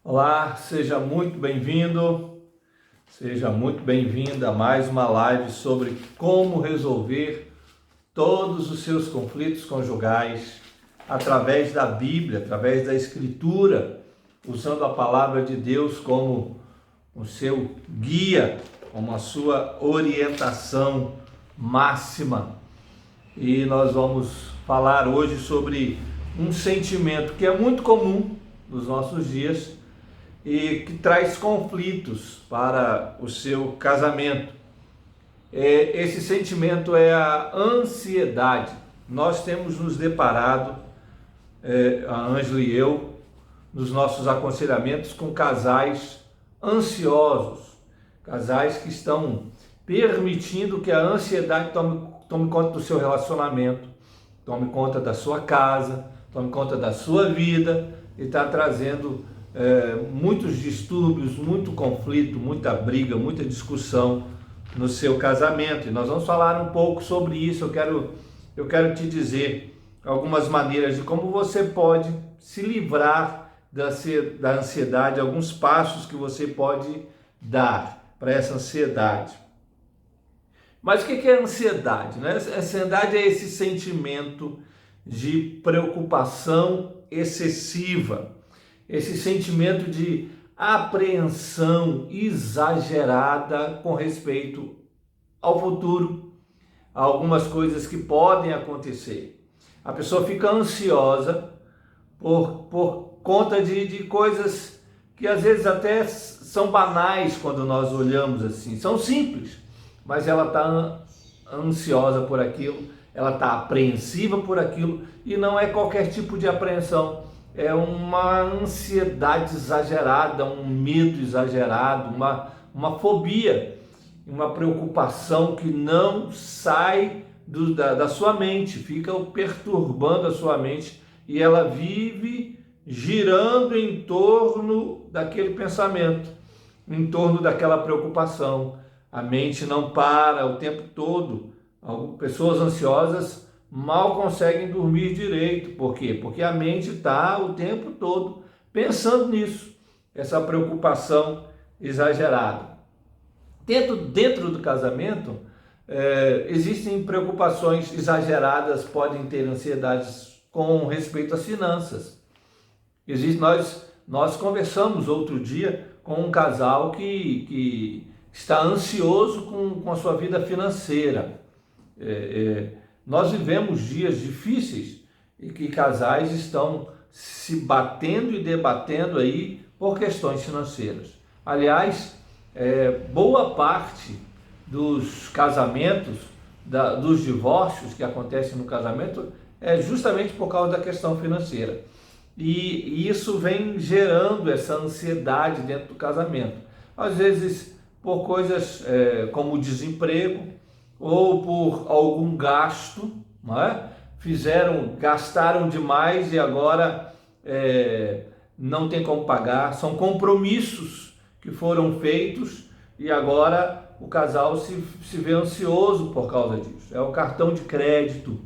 Olá, seja muito bem-vindo, seja muito bem-vinda a mais uma live sobre como resolver todos os seus conflitos conjugais através da Bíblia, através da Escritura, usando a palavra de Deus como o seu guia, como a sua orientação máxima. E nós vamos falar hoje sobre um sentimento que é muito comum nos nossos dias e que traz conflitos para o seu casamento. Esse sentimento é a ansiedade. Nós temos nos deparado, a Ângela e eu, nos nossos aconselhamentos com casais ansiosos, casais que estão permitindo que a ansiedade tome conta do seu relacionamento, tome conta da sua casa, tome conta da sua vida e está trazendo muitos distúrbios, muito conflito, muita briga, muita discussão no seu casamento. E nós vamos falar um pouco sobre isso. Eu quero te dizer algumas maneiras de como você pode se livrar da ansiedade, alguns passos que você pode dar para essa ansiedade. Mas o que é ansiedade, né? Ansiedade é esse sentimento de preocupação excessiva, esse sentimento de apreensão exagerada com respeito ao futuro, a algumas coisas que podem acontecer. A pessoa fica ansiosa por conta de coisas que às vezes até são banais quando nós olhamos assim, são simples, mas ela está ansiosa por aquilo, ela está apreensiva por aquilo, e não é qualquer tipo de apreensão. É uma ansiedade exagerada, um medo exagerado, uma fobia, uma preocupação que não sai da sua mente, fica perturbando a sua mente e ela vive girando em torno daquele pensamento, em torno daquela preocupação. A mente não para o tempo todo. Pessoas ansiosas mal conseguem dormir direito. Por quê? Porque a mente está o tempo todo pensando nisso, essa preocupação exagerada. Dentro do casamento, existem preocupações exageradas, podem ter ansiedades com respeito às finanças. Nós conversamos outro dia com um casal que está ansioso com a sua vida financeira. Nós vivemos dias difíceis e que casais estão se batendo e debatendo aí por questões financeiras. Aliás, boa parte dos casamentos, dos divórcios que acontecem no casamento é justamente por causa da questão financeira. E isso vem gerando essa ansiedade dentro do casamento. Às vezes por coisas como o desemprego, ou por algum gasto, não é? Gastaram demais e agora não tem como pagar. São compromissos que foram feitos e agora o casal se vê ansioso por causa disso. É o cartão de crédito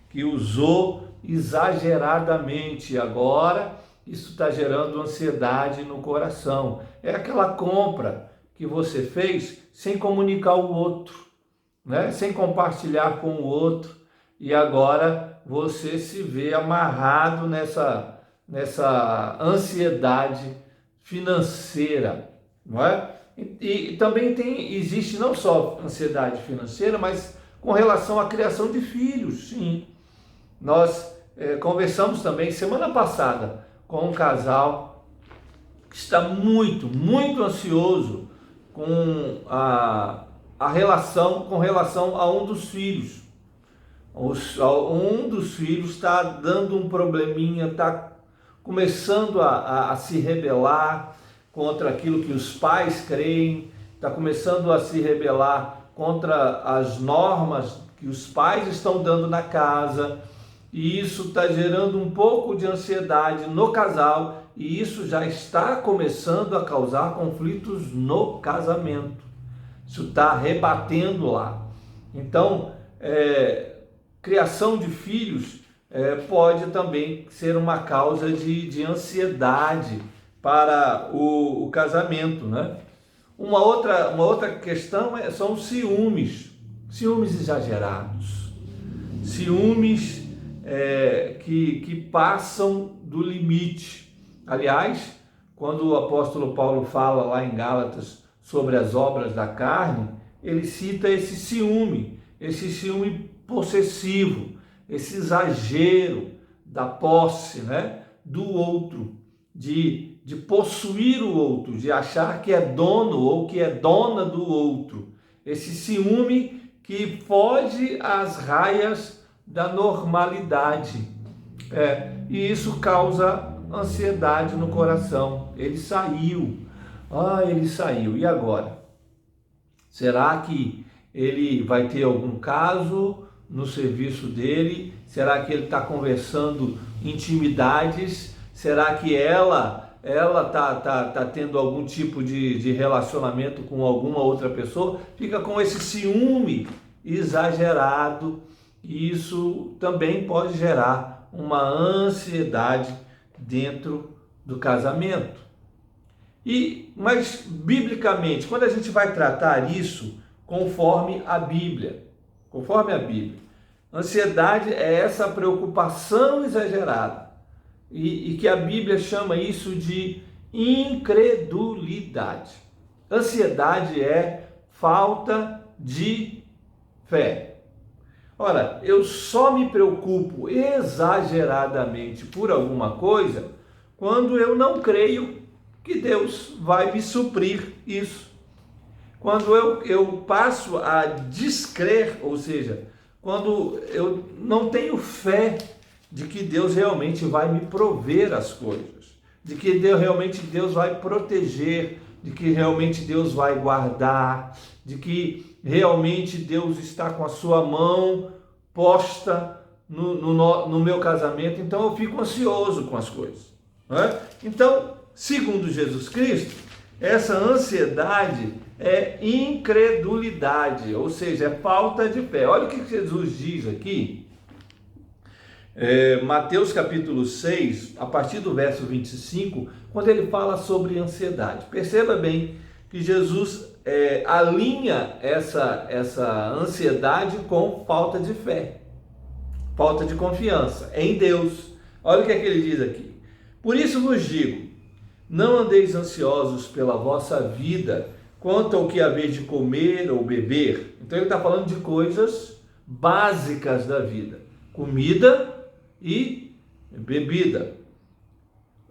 que usou exageradamente e agora isso está gerando ansiedade no coração. É aquela compra que você fez sem comunicar o outro, né? Sem compartilhar com o outro, e agora você se vê amarrado nessa ansiedade financeira, não é? E também existe não só ansiedade financeira, mas com relação à criação de filhos. Sim, nós conversamos também semana passada com um casal que está muito, muito ansioso com relação a um dos filhos. Um dos filhos está dando um probleminha, está começando a se rebelar contra aquilo que os pais creem, está começando a se rebelar contra as normas que os pais estão dando na casa, e isso está gerando um pouco de ansiedade no casal, e isso já está começando a causar conflitos no casamento. Isso está rebatendo lá. Então, criação de filhos pode também ser uma causa de ansiedade para o casamento, né? Uma outra questão são os ciúmes exagerados, ciúmes que passam do limite. Aliás, quando o apóstolo Paulo fala lá em Gálatas sobre as obras da carne, ele cita esse ciúme possessivo, esse exagero da posse, né, do outro, de possuir o outro, de achar que é dono ou que é dona do outro. Esse ciúme que foge às raias da normalidade. E isso causa ansiedade no coração. Ele saiu. Ele saiu. E agora? Será que ele vai ter algum caso no serviço dele? Será que ele está conversando intimidades? Será que ela tá tendo algum tipo de relacionamento com alguma outra pessoa? Fica com esse ciúme exagerado, e isso também pode gerar uma ansiedade dentro do casamento. Mas biblicamente, quando a gente vai tratar isso conforme a Bíblia, ansiedade é essa preocupação exagerada, e que a Bíblia chama isso de incredulidade. Ansiedade é falta de fé. Ora, eu só me preocupo exageradamente por alguma coisa quando eu não creio que Deus vai me suprir isso. Quando eu passo a descrer, ou seja, quando eu não tenho fé de que Deus realmente vai me prover as coisas, de que realmente Deus vai proteger, de que realmente Deus vai guardar, de que realmente Deus está com a sua mão posta no meu casamento. Então eu fico ansioso com as coisas, né? Então, segundo Jesus Cristo, essa ansiedade é incredulidade, ou seja, é falta de fé. Olha o que Jesus diz aqui, Mateus capítulo 6, a partir do verso 25, quando ele fala sobre ansiedade. Perceba bem que Jesus alinha essa ansiedade com falta de fé, falta de confiança em Deus. Olha o que é que ele diz aqui. Por isso vos digo, não andeis ansiosos pela vossa vida, quanto ao que haver de comer ou beber. Então ele está falando de coisas básicas da vida, comida e bebida.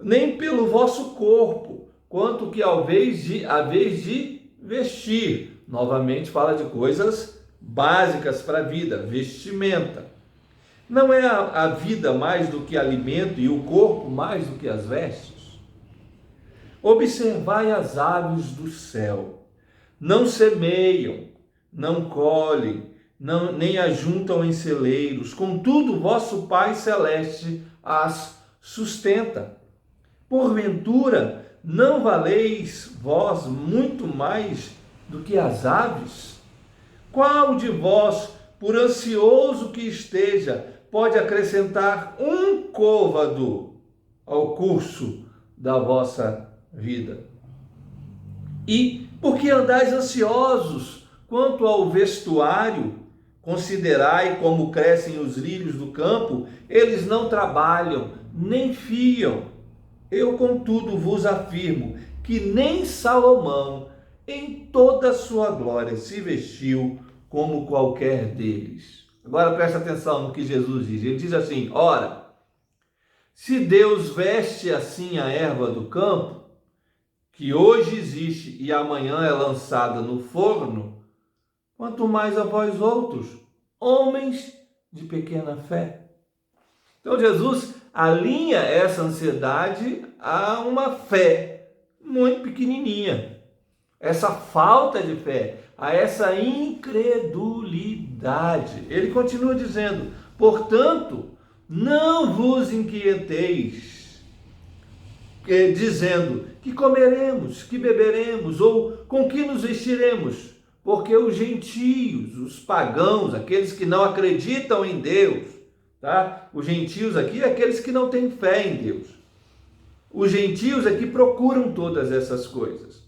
Nem pelo vosso corpo, quanto que haveis de vestir. Novamente fala de coisas básicas para a vida, vestimenta. Não é a vida mais do que alimento e o corpo mais do que as vestes? Observai as aves do céu, não semeiam, não colhem, nem ajuntam em celeiros, contudo vosso Pai Celeste as sustenta. Porventura, não valeis vós muito mais do que as aves? Qual de vós, por ansioso que esteja, pode acrescentar um côvado ao curso da vossa vida? E por que andais ansiosos quanto ao vestuário? Considerai como crescem os lírios do campo, eles não trabalham, nem fiam. Eu, contudo, vos afirmo que nem Salomão, em toda a sua glória, se vestiu como qualquer deles. Agora presta atenção no que Jesus diz. Ele diz assim: ora, se Deus veste assim a erva do campo, que hoje existe e amanhã é lançada no forno, quanto mais a vós outros, homens de pequena fé. Então Jesus alinha essa ansiedade a uma fé muito pequenininha, essa falta de fé, a essa incredulidade. Ele continua dizendo: portanto, não vos inquieteis, dizendo que comeremos, que beberemos ou com que nos vestiremos, porque os gentios, os pagãos, aqueles que não acreditam em Deus, tá? Os gentios aqui é aqueles que não têm fé em Deus. Os gentios é que procuram todas essas coisas,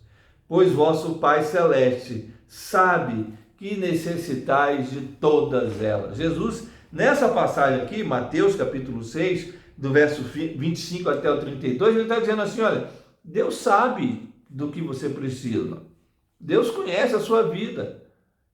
pois vosso Pai Celeste sabe que necessitais de todas elas. Jesus, nessa passagem aqui, Mateus capítulo 6, do verso 25 até o 32, ele está dizendo assim, olha, Deus sabe do que você precisa. Deus conhece a sua vida.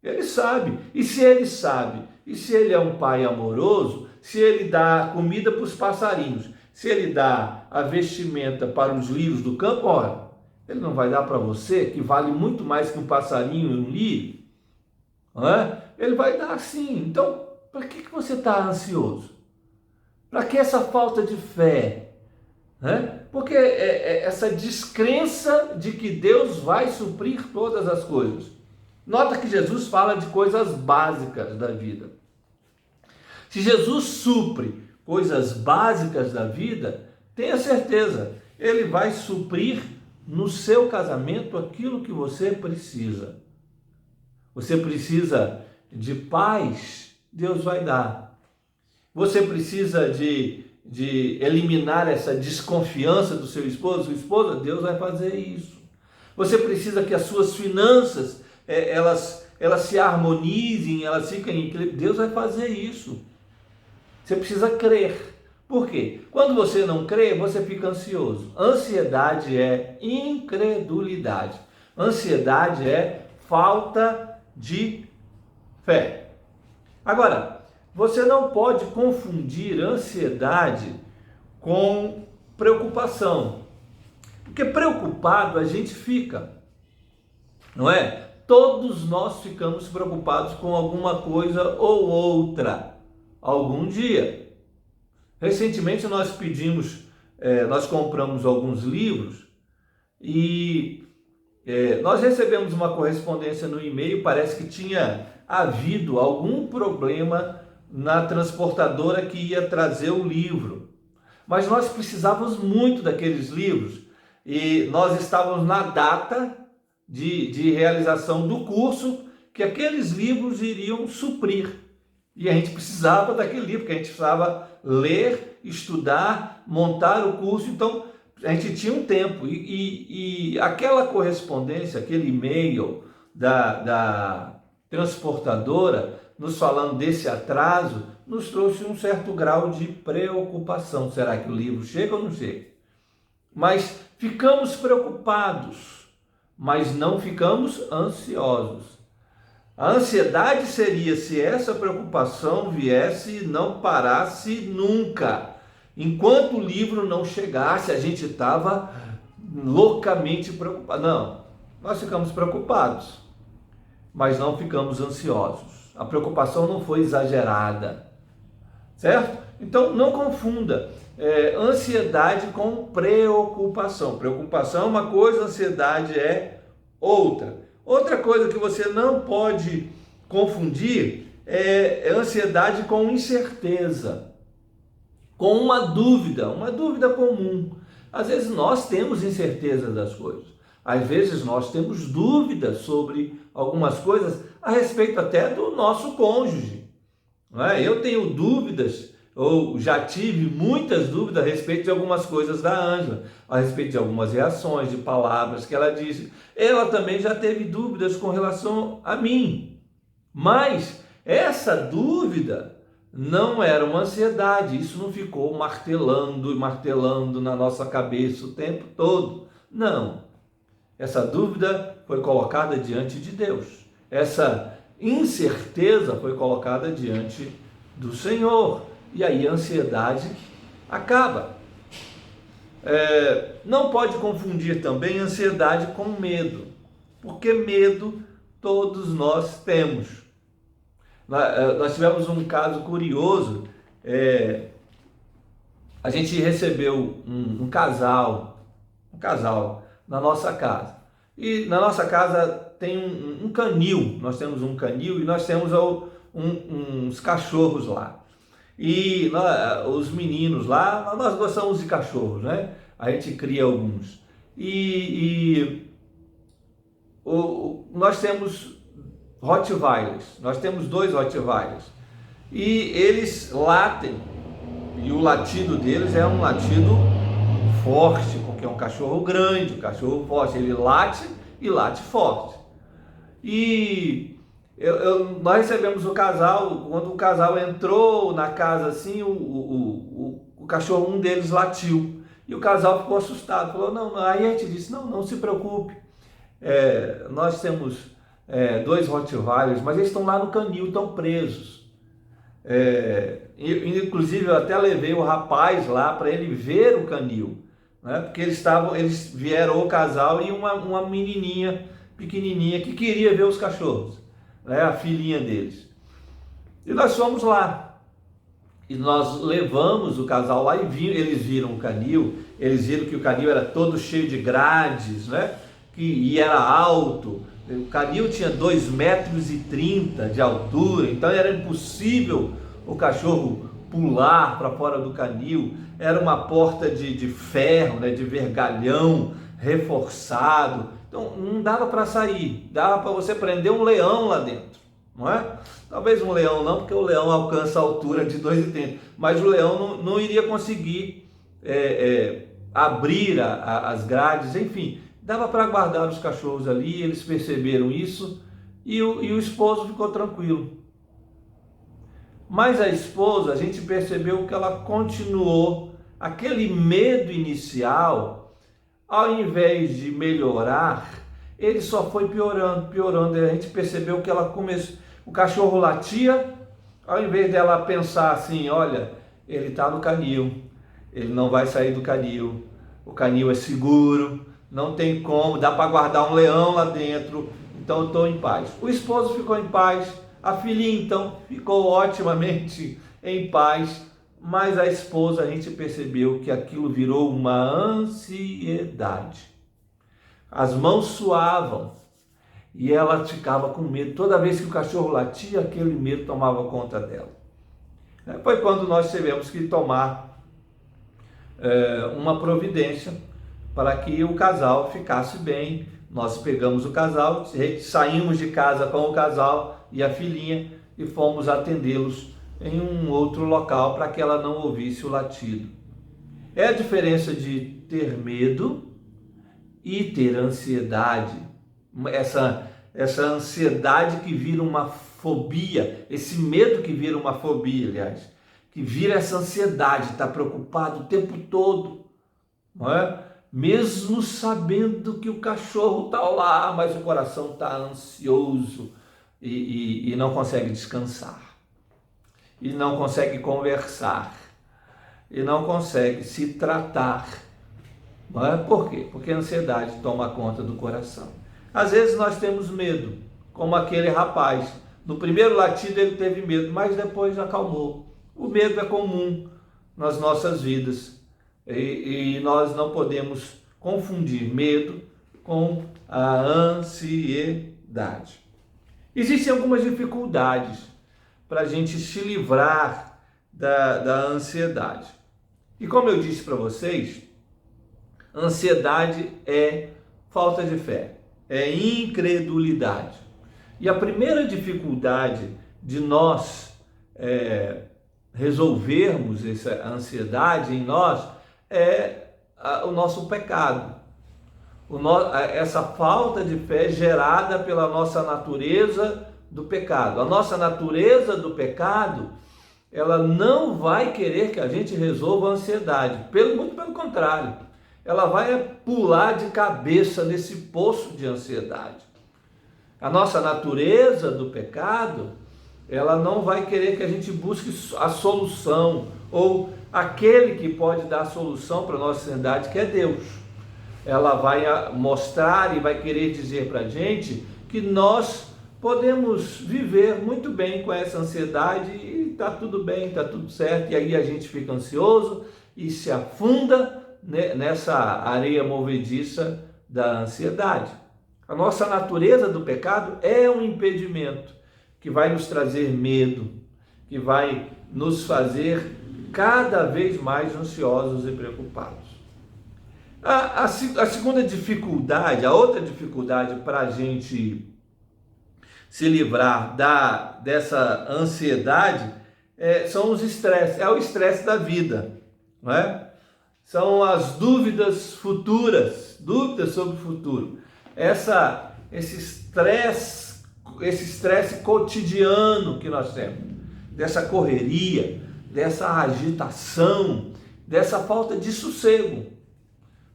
Ele sabe. E se ele sabe, e se ele é um pai amoroso, se ele dá comida para os passarinhos, se ele dá a vestimenta para os lírios do campo, ora, ele não vai dar para você, que vale muito mais que um passarinho e um lírio? Não é? Ele vai dar sim. Então, para que você está ansioso? Para que essa falta de fé? Porque essa descrença de que Deus vai suprir todas as coisas. Nota que Jesus fala de coisas básicas da vida. Se Jesus supre coisas básicas da vida, tenha certeza, Ele vai suprir no seu casamento aquilo que você precisa. Você precisa de paz, Deus vai dar. Você precisa de eliminar essa desconfiança do seu esposo, sua esposa, Deus vai fazer isso. Você precisa que as suas finanças, elas se harmonizem, elas fiquem em equilíbrio, Deus vai fazer isso. Você precisa crer. Por quê? Quando você não crê, você fica ansioso. Ansiedade é incredulidade. Ansiedade é falta de fé. Agora, você não pode confundir ansiedade com preocupação. Porque preocupado a gente fica, não é? Todos nós ficamos preocupados com alguma coisa ou outra, algum dia. Recentemente nós nós compramos alguns livros e nós recebemos uma correspondência no e-mail, parece que tinha havido algum problema na transportadora que ia trazer o livro. Mas nós precisávamos muito daqueles livros e nós estávamos na data de realização do curso que aqueles livros iriam suprir. E a gente precisava daquele livro, porque a gente precisava ler, estudar, montar o curso. Então, a gente tinha um tempo. E aquela correspondência, aquele e-mail da transportadora, nos falando desse atraso, nos trouxe um certo grau de preocupação. Será que o livro chega ou não chega? Mas ficamos preocupados, mas não ficamos ansiosos. A ansiedade seria se essa preocupação viesse e não parasse nunca. Enquanto o livro não chegasse, a gente estava loucamente preocupado. Não, nós ficamos preocupados, mas não ficamos ansiosos. A preocupação não foi exagerada, certo? Então não confunda ansiedade com preocupação. Preocupação é uma coisa, ansiedade é outra. Outra coisa que você não pode confundir é ansiedade com incerteza, com uma dúvida comum. Às vezes nós temos incerteza das coisas, às vezes nós temos dúvidas sobre algumas coisas a respeito até do nosso cônjuge. Não é? Eu tenho dúvidas, ou já tive muitas dúvidas a respeito de algumas coisas da Ângela, a respeito de algumas reações, de palavras que ela disse. Ela também já teve dúvidas com relação a mim. Mas essa dúvida não era uma ansiedade, isso não ficou martelando e martelando na nossa cabeça o tempo todo. Não. Essa dúvida foi colocada diante de Deus. Essa incerteza foi colocada diante do Senhor. E aí a ansiedade acaba. Não pode confundir também ansiedade com medo, porque medo todos nós temos. Nós tivemos um caso curioso, a gente recebeu um casal na nossa casa. E na nossa casa tem um canil, nós temos um canil e nós temos uns cachorros lá. E os meninos lá, nós gostamos de cachorros, né? A gente cria alguns. Nós temos Rottweilers, nós temos 2 Rottweilers. E eles latem, e o latido deles é um latido forte, porque é um cachorro grande, um cachorro forte, ele late e late forte. E nós recebemos o casal, quando o casal entrou na casa assim, o cachorro, um deles latiu, e o casal ficou assustado, falou, não, aí a gente disse, não se preocupe, nós temos 2 Rottweilers, mas eles estão lá no canil, estão presos. Inclusive eu até levei o rapaz lá para ele ver o canil, né? Porque eles vieram o casal e uma menininha pequenininha que queria ver os cachorros, né? A filhinha deles. E nós fomos lá e nós levamos o casal lá e eles viram o canil, eles viram que o canil era todo cheio de grades, né? E era alto. O canil tinha 2,30 metros de altura, então era impossível o cachorro pular para fora do canil. Era uma porta de ferro, né, de vergalhão reforçado, então não dava para sair, dava para você prender um leão lá dentro, não é? Talvez um leão não, porque o leão alcança a altura de 2,30, mas o leão não iria conseguir abrir as grades, enfim. Dava para guardar os cachorros ali, eles perceberam isso e o esposo ficou tranquilo. Mas a esposa, a gente percebeu que ela continuou, aquele medo inicial, ao invés de melhorar, ele só foi piorando. A gente percebeu que ela começou, o cachorro latia, ao invés dela pensar assim, olha, ele está no canil, ele não vai sair do canil, o canil é seguro, não tem como, dá para guardar um leão lá dentro, então eu estou em paz. O esposo ficou em paz, a filhinha então ficou otimamente em paz, mas a esposa, a gente percebeu que aquilo virou uma ansiedade. As mãos suavam e ela ficava com medo. Toda vez que o cachorro latia, aquele medo tomava conta dela. Foi quando nós tivemos que tomar uma providência para que o casal ficasse bem. Nós pegamos o casal, saímos de casa com o casal e a filhinha e fomos atendê-los em um outro local para que ela não ouvisse o latido. É a diferença de ter medo e ter ansiedade. Essa ansiedade que vira uma fobia, esse medo que vira uma fobia, aliás, que vira essa ansiedade, está preocupado o tempo todo, não é? Mesmo sabendo que o cachorro está lá, mas o coração está ansioso e não consegue descansar, e não consegue conversar, e não consegue se tratar. Não é? Por quê? Porque a ansiedade toma conta do coração. Às vezes nós temos medo, como aquele rapaz. No primeiro latido ele teve medo, mas depois acalmou. O medo é comum nas nossas vidas. E nós não podemos confundir medo com a ansiedade. Existem algumas dificuldades para a gente se livrar da ansiedade. E como eu disse para vocês, ansiedade é falta de fé, é incredulidade. E a primeira dificuldade de nós resolvermos essa ansiedade em nós é o nosso pecado. Essa falta de fé gerada pela nossa natureza do pecado. A nossa natureza do pecado, ela não vai querer que a gente resolva a ansiedade. Muito pelo contrário. Ela vai pular de cabeça nesse poço de ansiedade. A nossa natureza do pecado, ela não vai querer que a gente busque a solução, ou aquele que pode dar a solução para a nossa ansiedade, que é Deus. Ela vai mostrar e vai querer dizer para a gente que nós podemos viver muito bem com essa ansiedade e está tudo bem, está tudo certo, e aí a gente fica ansioso e se afunda nessa areia movediça da ansiedade. A nossa natureza do pecado é um impedimento que vai nos trazer medo, que vai nos fazer cada vez mais ansiosos e preocupados. A segunda dificuldade, a outra dificuldade para a gente se livrar dessa ansiedade são os estresses, é o estresse da vida, não é? são as dúvidas futuras, dúvidas sobre o futuro. Esse estresse cotidiano que nós temos, dessa correria, dessa agitação, dessa falta de sossego.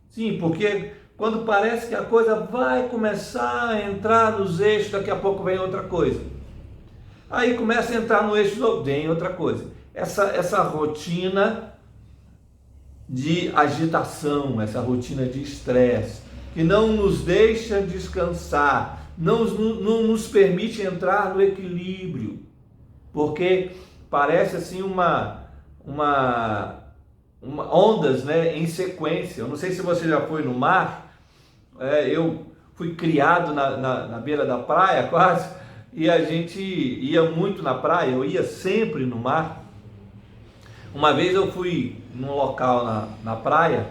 Sim, porque quando parece que a coisa vai começar a entrar nos eixos, daqui a pouco vem outra coisa. Aí começa a entrar no eixo, vem outra coisa. Essa rotina de agitação, essa rotina de estresse, que não nos deixa descansar, não nos permite entrar no equilíbrio, porque parece assim ondas, né, em sequência. Eu não sei se você já foi no mar, eu fui criado na beira da praia quase, e a gente ia muito na praia, eu ia sempre no mar. Uma vez eu fui num local na praia,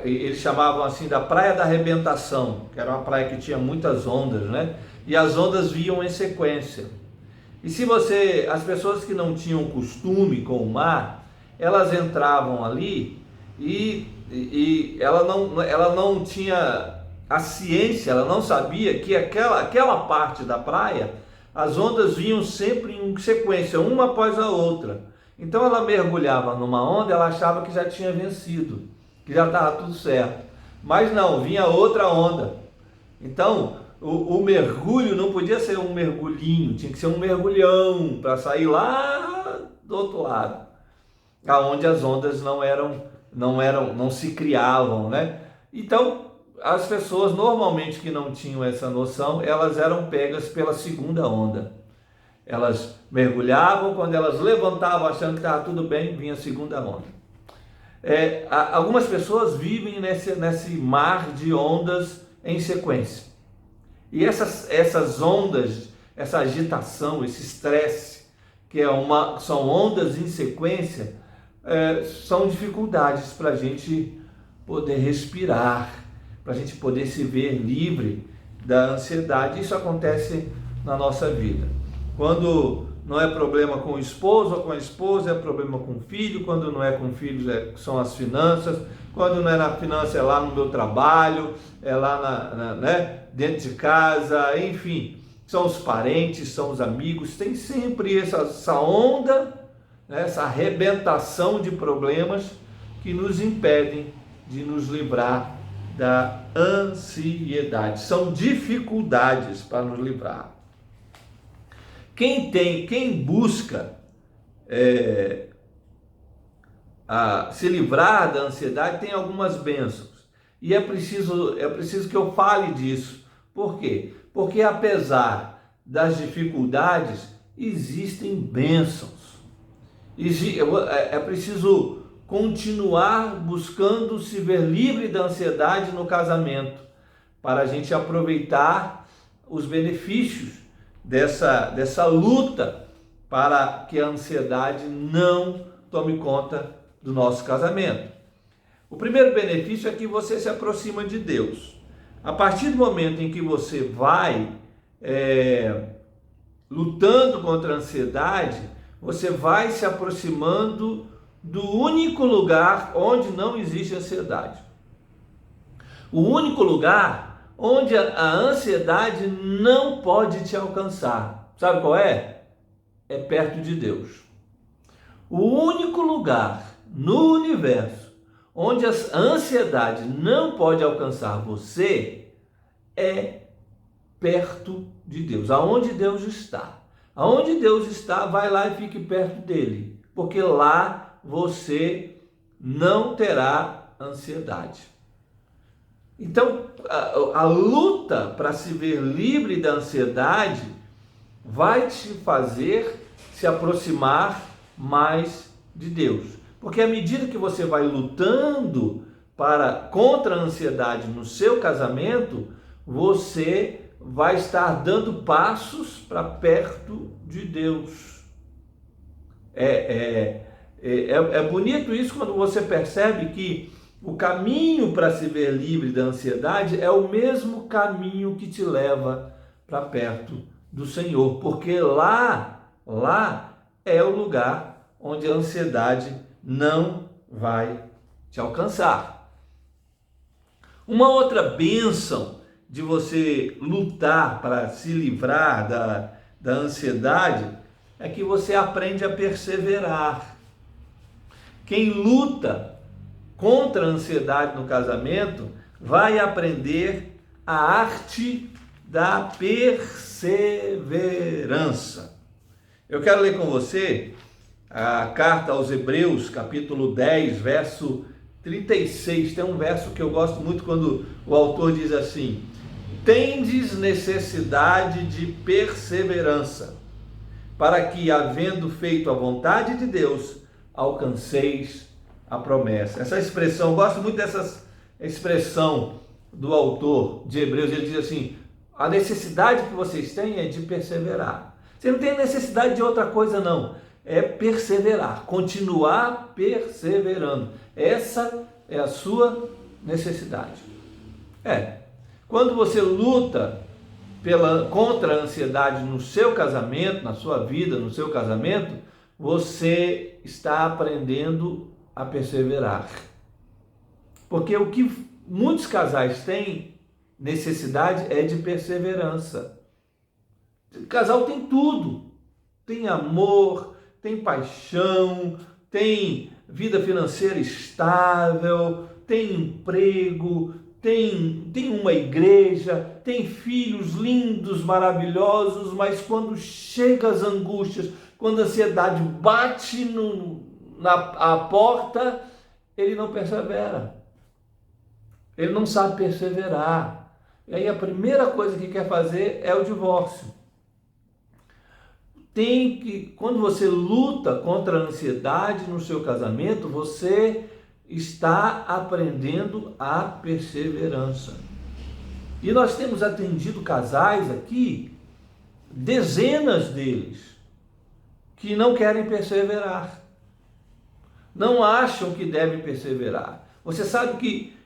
eles chamavam assim da Praia da Arrebentação, que era uma praia que tinha muitas ondas, né? E as ondas vinham em sequência. E as pessoas que não tinham costume com o mar, elas entravam ali e ela não tinha a ciência, ela não sabia que aquela parte da praia, as ondas vinham sempre em sequência, uma após a outra. Então ela mergulhava numa onda, ela achava que já tinha vencido, que já estava tudo certo. Mas não, vinha outra onda. Então o mergulho não podia ser um mergulhinho, tinha que ser um mergulhão para sair lá do outro lado, aonde as ondas não se criavam, né? Então as pessoas normalmente que não tinham essa noção, elas eram pegas pela segunda onda. Elas mergulhavam, quando elas levantavam achando que estava tudo bem, vinha a segunda onda. Algumas pessoas vivem nesse mar de ondas em sequência. E essas ondas, essa agitação, esse estresse, são ondas em sequência, são dificuldades para a gente poder respirar, para a gente poder se ver livre da ansiedade. Isso acontece na nossa vida. Quando não é problema com o esposo ou com a esposa, é problema com o filho. Quando não é com o filho, são as finanças. Quando não é na finança, é lá no meu trabalho, é lá né, dentro de casa, enfim. São os parentes, são os amigos. Tem sempre essa onda, né, essa arrebentação de problemas que nos impedem de nos livrar da ansiedade. São dificuldades para nos livrar. Quem busca se livrar da ansiedade tem algumas bênçãos. E é preciso que eu fale disso. Por quê? Porque apesar das dificuldades, existem bênçãos. É preciso continuar buscando se ver livre da ansiedade no casamento, para a gente aproveitar os benefícios dessa luta, para que a ansiedade não tome conta do nosso casamento. O primeiro benefício é que você se aproxima de Deus. A partir do momento em que você vai lutando contra a ansiedade, você vai se aproximando do único lugar onde não existe ansiedade. O único lugar onde a ansiedade não pode te alcançar. Sabe qual é? É perto de Deus. O único lugar no universo onde a ansiedade não pode alcançar você é perto de Deus. Aonde Deus está. Aonde Deus está, vai lá e fique perto dele, porque lá você não terá ansiedade. Então, a luta para se ver livre da ansiedade vai te fazer se aproximar mais de Deus. Porque à medida que você vai lutando contra a ansiedade no seu casamento, você vai estar dando passos para perto de Deus. É bonito isso quando você percebe que o caminho para se ver livre da ansiedade é o mesmo caminho que te leva para perto do Senhor, porque lá é o lugar onde a ansiedade não vai te alcançar. Uma outra bênção de você lutar para se livrar da ansiedade é que você aprende a perseverar. Quem luta contra a ansiedade no casamento vai aprender a arte da perseverança. Eu quero ler com você a carta aos Hebreus, capítulo 10, verso 36. Tem um verso que eu gosto muito quando o autor diz assim: tendes necessidade de perseverança, para que, havendo feito a vontade de Deus, alcanceis a promessa. Essa expressão, eu gosto muito dessa expressão do autor de Hebreus. Ele diz assim: a necessidade que vocês têm é de perseverar. Você não tem necessidade de outra coisa, não. É perseverar, continuar perseverando. Essa é a sua necessidade. Quando você luta contra a ansiedade no seu casamento, na sua vida, no seu casamento, você está aprendendo a perseverar. Porque o que muitos casais têm necessidade é de perseverança. O casal tem tudo. Tem amor, tem paixão, tem vida financeira estável, tem emprego, tem uma igreja, tem filhos lindos, maravilhosos, mas quando chegam as angústias, quando a ansiedade bate na porta, ele não persevera. Ele não sabe perseverar. E aí a primeira coisa que quer fazer é o divórcio. Quando você luta contra a ansiedade no seu casamento, você está aprendendo a perseverança. E nós temos atendido casais aqui, dezenas deles, que não querem perseverar. Não acham que devem perseverar. Você sabe que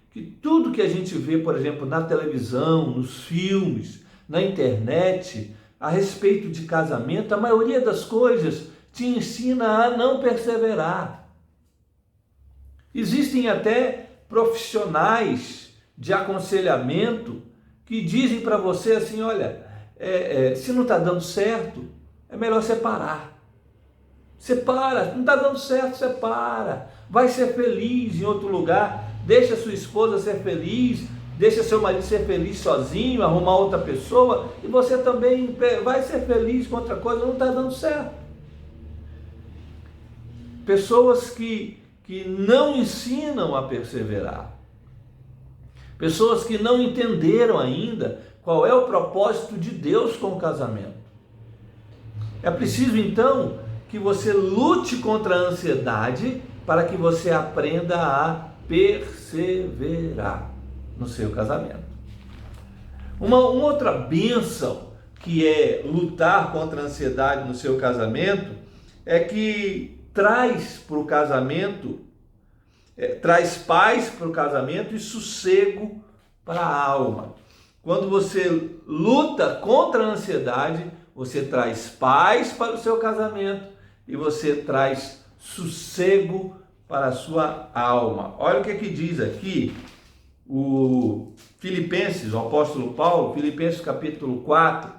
tudo que a gente vê, por exemplo, na televisão, nos filmes, na internet, a respeito de casamento, a maioria das coisas te ensina a não perseverar. Existem até profissionais de aconselhamento que dizem para você assim: olha, se não está dando certo, é melhor separar. Separa, não está dando certo, separa. Vai ser feliz em outro lugar, deixa sua esposa ser feliz, deixa seu marido ser feliz sozinho, arrumar outra pessoa, e você também vai ser feliz com outra coisa, não está dando certo. Pessoas que não ensinam a perseverar. Pessoas que não entenderam ainda qual é o propósito de Deus com o casamento. É preciso então que você lute contra a ansiedade para que você aprenda a perseverar no seu casamento. Uma outra bênção que é lutar contra a ansiedade no seu casamento é que traz para o casamento, traz paz para o casamento e sossego para a alma. Quando você luta contra a ansiedade, você traz paz para o seu casamento e você traz sossego para a sua alma. Olha o que diz aqui o Filipenses, o apóstolo Paulo, Filipenses capítulo 4,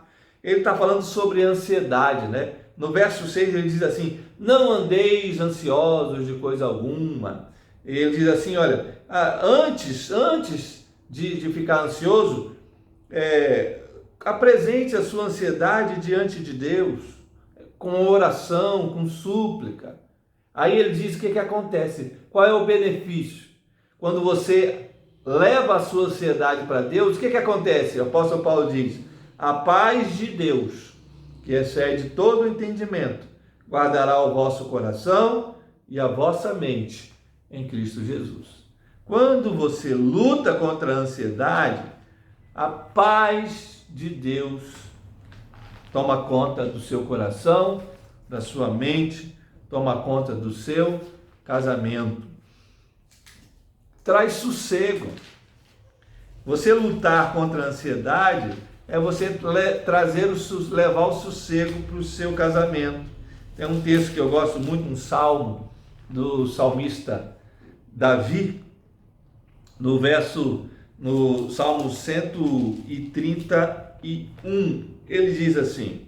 ele está falando sobre ansiedade, né? No verso 6 ele diz assim: não andeis ansiosos de coisa alguma. Ele diz assim, olha, antes de ficar ansioso, apresente a sua ansiedade diante de Deus, com oração, com súplica. Aí ele diz o que acontece, qual é o benefício? Quando você leva a sua ansiedade para Deus, o que acontece? O apóstolo Paulo diz: a paz de Deus, que excede todo o entendimento, guardará o vosso coração e a vossa mente em Cristo Jesus. Quando você luta contra a ansiedade, a paz de Deus toma conta do seu coração, da sua mente, toma conta do seu casamento. Traz sossego. Você lutar contra a ansiedade é você levar o sossego para o seu casamento. Tem um texto que eu gosto muito, um salmo do salmista Davi, no Salmo 131, ele diz assim,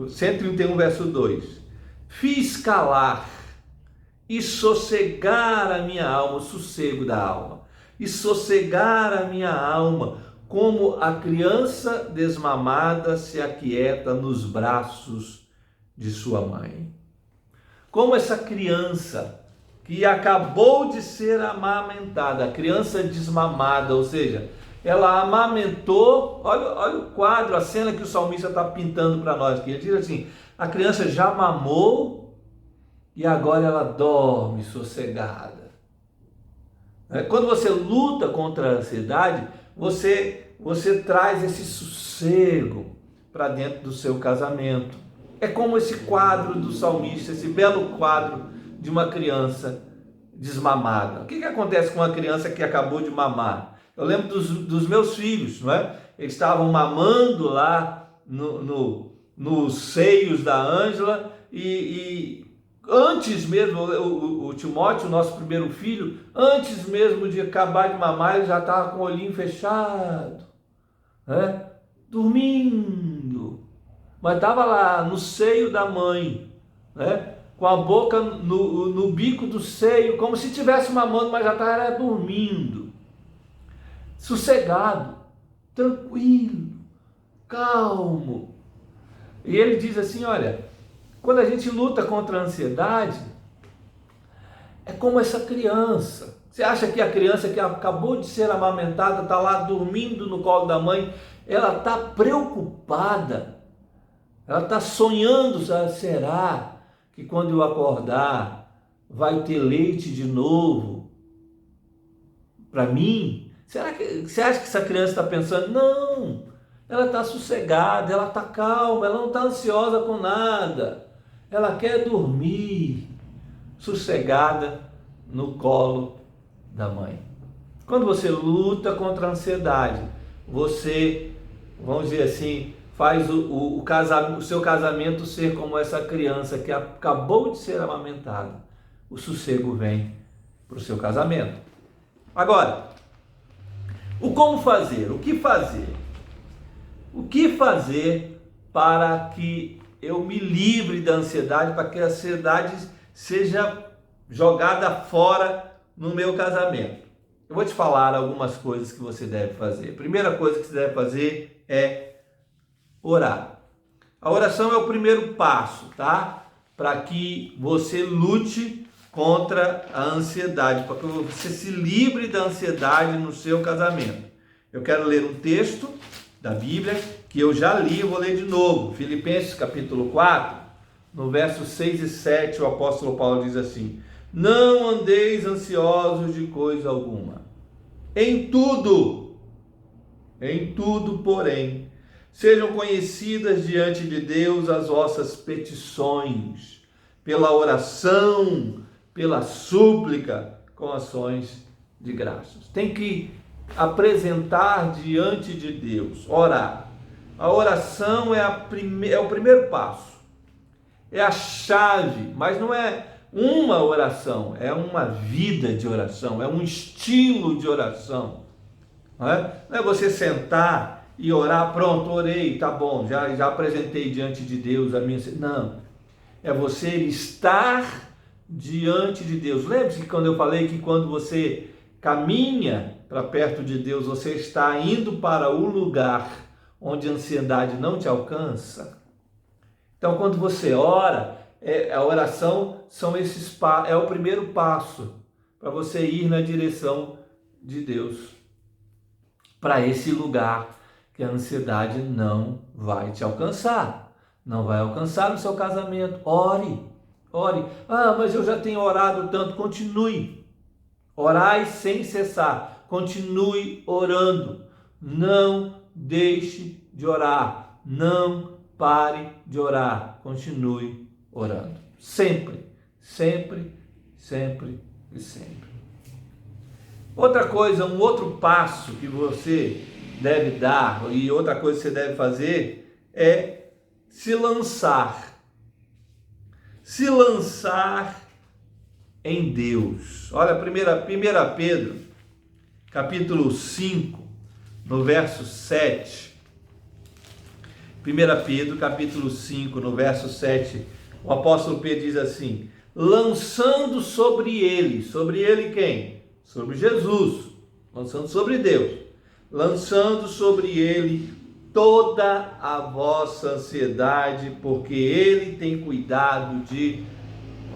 131, verso 2: fiz calar e sossegar a minha alma, o sossego da alma, e sossegar a minha alma, como a criança desmamada se aquieta nos braços de sua mãe. Como essa criança que acabou de ser amamentada, a criança desmamada, ou seja, ela amamentou, olha o quadro, a cena que o salmista está pintando para nós aqui. Ele diz assim: a criança já mamou e agora ela dorme sossegada. Quando você luta contra a ansiedade, você traz esse sossego para dentro do seu casamento. É como esse quadro do salmista, esse belo quadro de uma criança desmamada. O que acontece com uma criança que acabou de mamar? Eu lembro dos meus filhos, não é? Eles estavam mamando lá nos seios da Ângela e antes mesmo, o Timóteo, o nosso primeiro filho, antes mesmo de acabar de mamar, ele já estava com o olhinho fechado, né? Dormindo, mas estava lá no seio da mãe, né? Com a boca no bico do seio, como se estivesse mamando, mas já estava dormindo, sossegado, tranquilo, calmo. E ele diz assim: olha, quando a gente luta contra a ansiedade, é como essa criança. Você acha que a criança que acabou de ser amamentada, está lá dormindo no colo da mãe, ela está preocupada, ela está sonhando, será que quando eu acordar vai ter leite de novo para mim? Você acha que essa criança está pensando? Não, ela está sossegada, ela está calma, ela não está ansiosa com nada. Ela quer dormir sossegada no colo da mãe. Quando você luta contra a ansiedade, você, vamos dizer assim, faz o seu casamento ser como essa criança que acabou de ser amamentada. O sossego vem para o seu casamento. Agora, o como fazer? O que fazer? O que fazer para que eu me livre da ansiedade, para que a ansiedade seja jogada fora no meu casamento? Eu vou te falar algumas coisas que você deve fazer. A primeira coisa que você deve fazer é orar. A oração é o primeiro passo, tá? Para que você lute contra a ansiedade, para que você se livre da ansiedade no seu casamento. Eu quero ler um texto da Bíblia que eu já li, eu vou ler de novo. Filipenses capítulo 4, no verso 6 e 7, o apóstolo Paulo diz assim: não andeis ansiosos de coisa alguma. Em tudo, porém, sejam conhecidas diante de Deus as vossas petições, pela oração, pela súplica, com ações de graças. Tem que apresentar diante de Deus, orar. A oração é o primeiro passo, é a chave, mas não é uma oração, é uma vida de oração, é um estilo de oração. Não é você sentar e orar, pronto, orei, tá bom, já apresentei diante de Deus a minha... Não, é você estar diante de Deus. Lembre-se que quando eu falei que quando você caminha para perto de Deus, você está indo para o lugar onde a ansiedade não te alcança. Então, quando você ora, a oração é o primeiro passo para você ir na direção de Deus, para esse lugar que a ansiedade não vai te alcançar, não vai alcançar no seu casamento. Ore. Ah, mas eu já tenho orado tanto. Continue. Orai sem cessar. Continue orando. Não deixe de orar. Não pare de orar. Continue orando. Sempre, sempre, sempre e sempre. Outra coisa, um outro passo que você deve dar e outra coisa que você deve fazer é se lançar. Se lançar em Deus. Olha, 1 Pedro, capítulo 5, no verso 7. 1 Pedro, capítulo 5, no verso 7, o apóstolo Pedro diz assim: lançando sobre ele quem? Sobre Jesus, lançando sobre Deus, lançando sobre ele toda a vossa ansiedade, porque ele tem cuidado de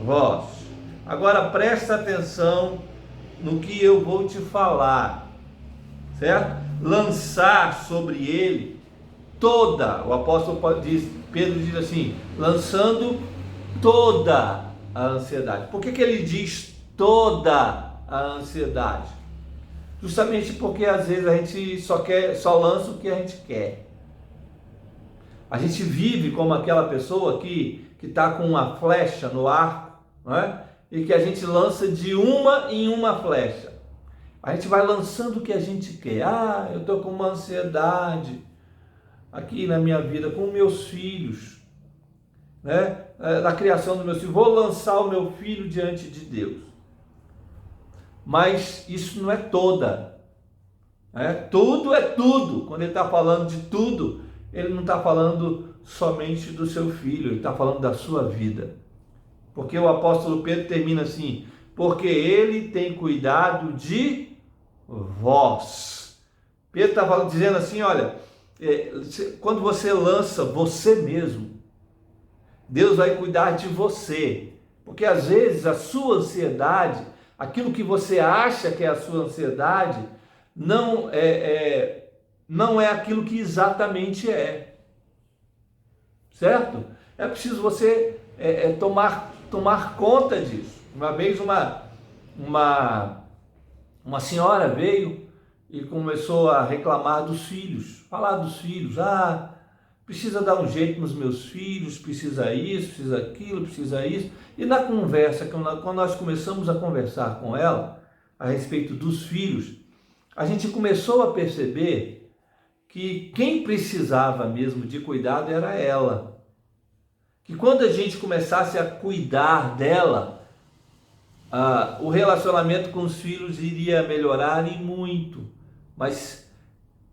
vós. Agora presta atenção no que eu vou te falar, certo? Lançar sobre ele toda, o apóstolo Pedro diz assim, lançando toda a ansiedade. Por que ele diz toda a ansiedade? Justamente porque às vezes a gente só lança o que a gente quer. A gente vive como aquela pessoa que está com uma flecha no arco, não é? E que a gente lança de uma em uma flecha. A gente vai lançando o que a gente quer. Ah, eu estou com uma ansiedade aqui na minha vida, com meus filhos, né? Na criação dos meus filhos. Vou lançar o meu filho diante de Deus. Mas isso não é toda. Tudo é tudo. Quando ele está falando de tudo, ele não está falando somente do seu filho, ele está falando da sua vida. Porque o apóstolo Pedro termina assim: porque ele tem cuidado de vós. Pedro está dizendo assim, olha, quando você lança você mesmo, Deus vai cuidar de você. Porque às vezes a sua ansiedade, aquilo que você acha que é a sua ansiedade, não é aquilo que exatamente é. Certo? É preciso você tomar conta disso. Uma vez uma senhora veio e começou a reclamar dos filhos, falar dos filhos. Ah, precisa dar um jeito nos meus filhos, precisa isso, precisa aquilo, precisa isso. E na conversa, quando nós começamos a conversar com ela a respeito dos filhos, a gente começou a perceber que quem precisava mesmo de cuidado era ela. Que quando a gente começasse a cuidar dela, o relacionamento com os filhos iria melhorar e muito. Mas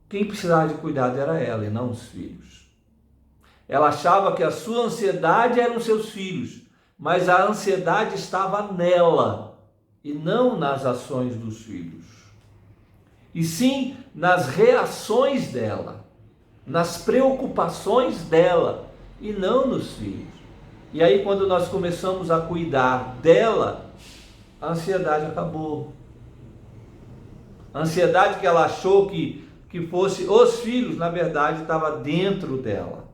quem precisava de cuidado era ela e não os filhos. Ela achava que a sua ansiedade eram seus filhos, mas a ansiedade estava nela e não nas ações dos filhos. E sim nas reações dela, nas preocupações dela e não nos filhos. E aí quando nós começamos a cuidar dela, a ansiedade acabou. A ansiedade que ela achou que fosse os filhos, na verdade estava dentro dela.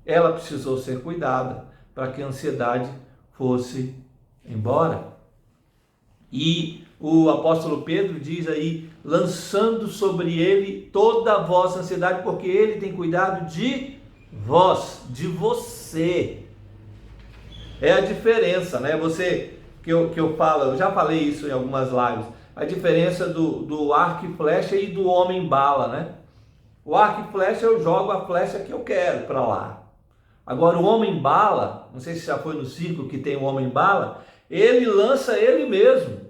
Ela precisou ser cuidada para que a ansiedade fosse embora. E o apóstolo Pedro diz aí, lançando sobre ele toda a vossa ansiedade, porque ele tem cuidado de vós, de você. É a diferença, né? Que eu falo, eu já falei isso em algumas lives, a diferença do arco e flecha e do homem bala, né? O arco e flecha, eu jogo a flecha que eu quero para lá. Agora o homem bala, não sei se já foi no circo que tem o homem bala, ele lança ele mesmo.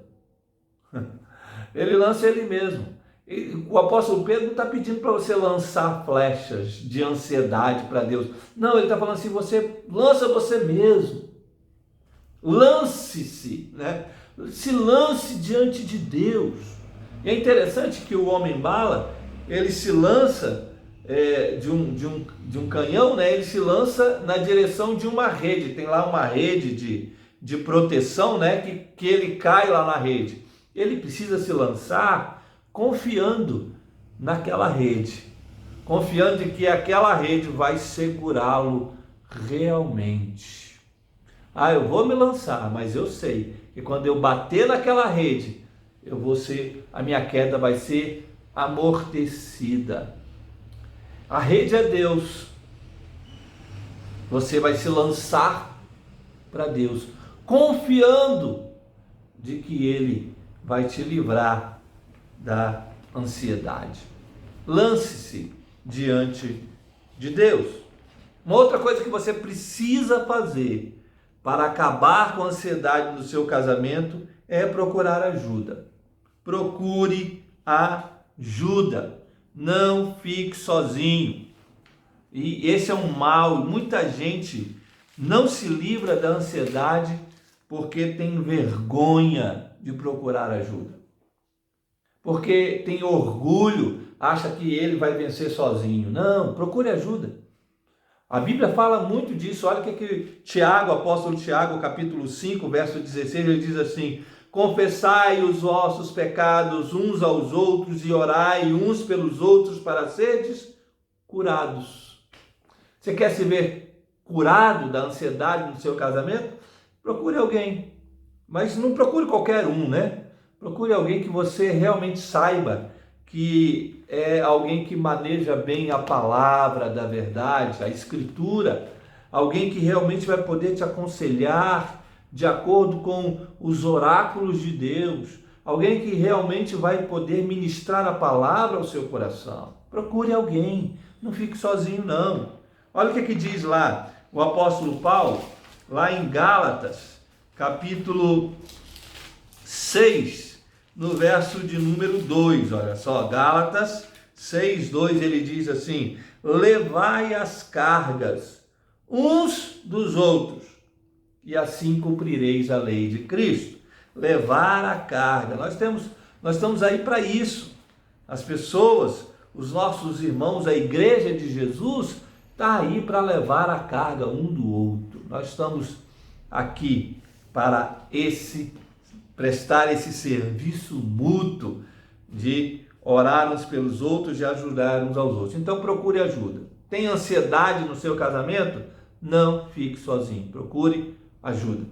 Ele lança ele mesmo. E o apóstolo Pedro não está pedindo para você lançar flechas de ansiedade para Deus. Não, ele está falando assim, você lança você mesmo. Lance-se, né? Se lance diante de Deus. E é interessante que o homem bala, ele se lança de um canhão, né? Ele se lança na direção de uma rede. Tem lá uma rede de proteção, né? Que ele cai lá na rede. Ele precisa se lançar confiando naquela rede, confiando em que aquela rede vai segurá-lo realmente. Ah, eu vou me lançar, mas eu sei que quando eu bater naquela rede, a minha queda vai ser amortecida. A rede é Deus. Você vai se lançar para Deus, confiando de que Ele vai te livrar da ansiedade. Lance-se diante de Deus. Uma outra coisa que você precisa fazer para acabar com a ansiedade no seu casamento é procurar ajuda. Procure ajuda. Não fique sozinho. E esse é um mal. Muita gente não se livra da ansiedade porque tem vergonha de procurar ajuda. Porque tem orgulho, acha que ele vai vencer sozinho. Não, procure ajuda. A Bíblia fala muito disso. Olha o que Tiago, apóstolo Tiago, capítulo 5, verso 16, ele diz assim: confessai os vossos pecados uns aos outros e orai uns pelos outros para seres curados. Você quer se ver curado da ansiedade no seu casamento? Procure alguém. Mas não procure qualquer um, né? Procure alguém que você realmente saiba que é alguém que maneja bem a palavra da verdade, a escritura, alguém que realmente vai poder te aconselhar de acordo com os oráculos de Deus, alguém que realmente vai poder ministrar a palavra ao seu coração. Procure alguém, não fique sozinho não. Olha o que diz lá o apóstolo Paulo, lá em Gálatas, capítulo 6, no verso de número 2, olha só, Gálatas 6, 2, ele diz assim: levai as cargas uns dos outros, e assim cumprireis a lei de Cristo. Levar a carga, nós estamos aí para isso. As pessoas, os nossos irmãos, a igreja de Jesus, está aí para levar a carga um do outro. Nós estamos aqui para prestar esse serviço mútuo de orar uns pelos outros e ajudar uns aos outros. Então procure ajuda. Tem ansiedade no seu casamento? Não fique sozinho, procure ajuda.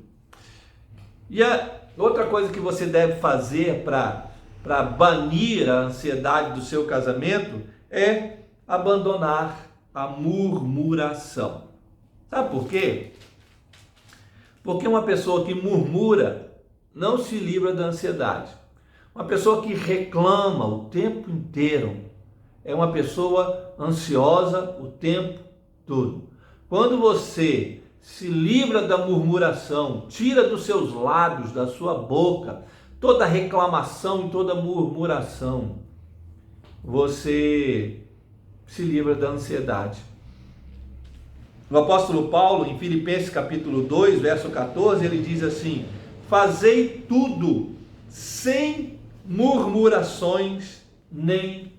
E a outra coisa que você deve fazer para banir a ansiedade do seu casamento é abandonar a murmuração. Sabe por quê? Porque uma pessoa que murmura não se livra da ansiedade. Uma pessoa que reclama o tempo inteiro é uma pessoa ansiosa o tempo todo. Quando você se livra da murmuração, tira dos seus lábios, da sua boca, toda reclamação e toda murmuração, você se livra da ansiedade. O apóstolo Paulo, em Filipenses capítulo 2, verso 14, ele diz assim: fazei tudo sem murmurações nem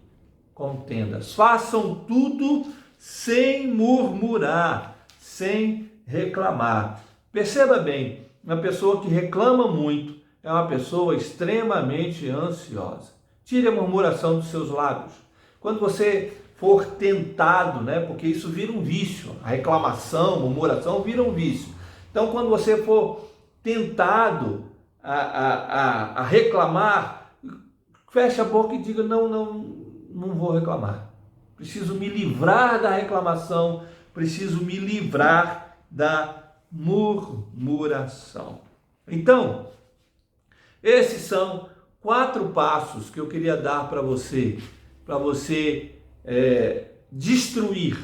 contendas. Façam tudo sem murmurar, sem reclamar. Perceba bem, uma pessoa que reclama muito é uma pessoa extremamente ansiosa. Tire a murmuração dos seus lábios. Quando você for tentado, né, porque isso vira um vício, a reclamação, a murmuração vira um vício. Então, quando você for tentado a reclamar, feche a boca e diga: não vou reclamar. Preciso me livrar da reclamação, preciso me livrar da murmuração. Então, esses são 4 passos que eu queria dar para você destruir,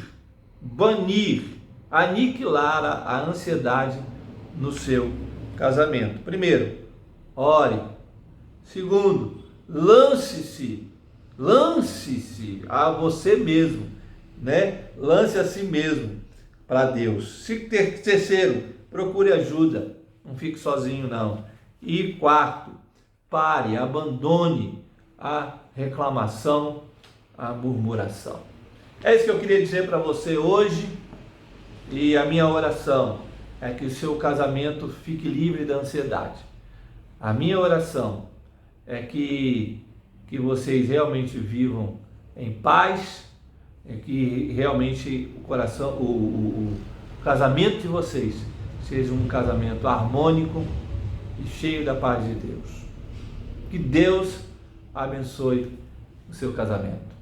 banir, aniquilar a ansiedade no seu casamento. Primeiro, ore. Segundo, lance-se a você mesmo, né? Lance a si mesmo para Deus. Terceiro, procure ajuda, não fique sozinho não. E quarto, pare, abandone a reclamação, a murmuração. É isso que eu queria dizer para você hoje, e a minha oração é que o seu casamento fique livre da ansiedade. A minha oração é que vocês realmente vivam em paz, é que realmente o casamento de vocês seja um casamento harmônico e cheio da paz de Deus. Que Deus abençoe o seu casamento.